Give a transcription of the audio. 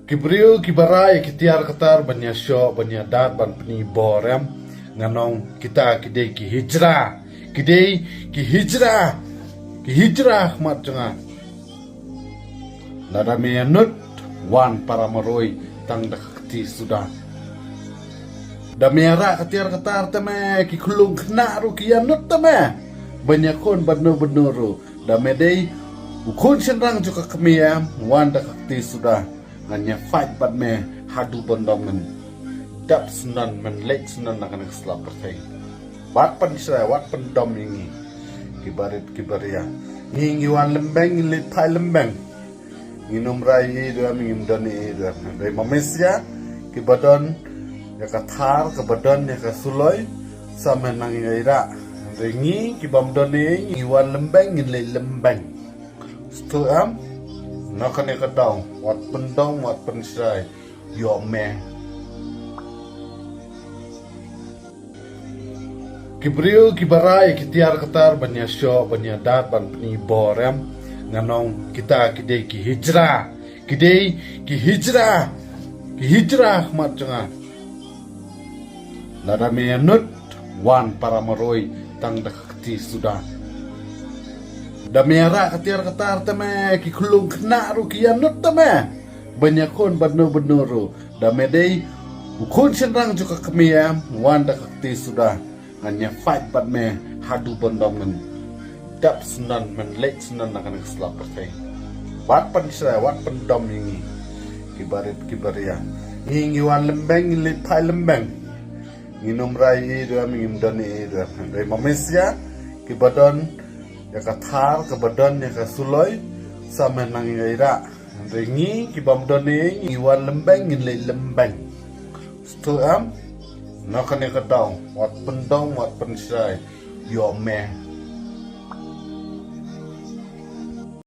Kibriu kibarai kitiar ketar banya syok banya dat ban peni borem nganong kita kidei ki hijrah mat janga lada menut wan para maroi tang dakti sudah da mera ketiar ketar teme ki kulung kena ru ki anut teme banyak kon benar ru da medei ukun senrang juga kemiam wan dakti sudah nganya fight bat me hadu bondomen dap sunan men lek sunan akan keselap pertai wat pan Israel wat pendom ini kibaria ngingi wan lembeng lit pai lembeng nginum rai dua mingim doni dua dari mamesya kibadon ya kathar kibadon ya kasuloi sama nangi ira ringi kibam doni ngiwan lembeng ngilai lembeng setuam nakane kadang wat pendong wat pensrai yo me Kibriu kibarai kitiar ketar banya syok banya dat ban peni borem nganong kita kidei ki hijrah mat janga lada menut wan para maroi tang dakti sudah da mera ketiar ketar teme ki kulung kena ru ki anut teme banyak kon benar ru da medei ukun senrang juga kemiam wan dakti sudah hanya fight bat me hadu bondomen dap sunan men lek sunan akan keselap pertai wat pan Israel wat pendom ini kibaria ngingi wan lembeng lit pai lembeng nginum rai dua mingim doni dua dari mamesya kibadon ya kathar kibadon ya kasuloi sama nangi ira ringi kibam doni ngiwan lembeng ngilai lembeng setuam nakane kadang wat pendong wat pensrai yo me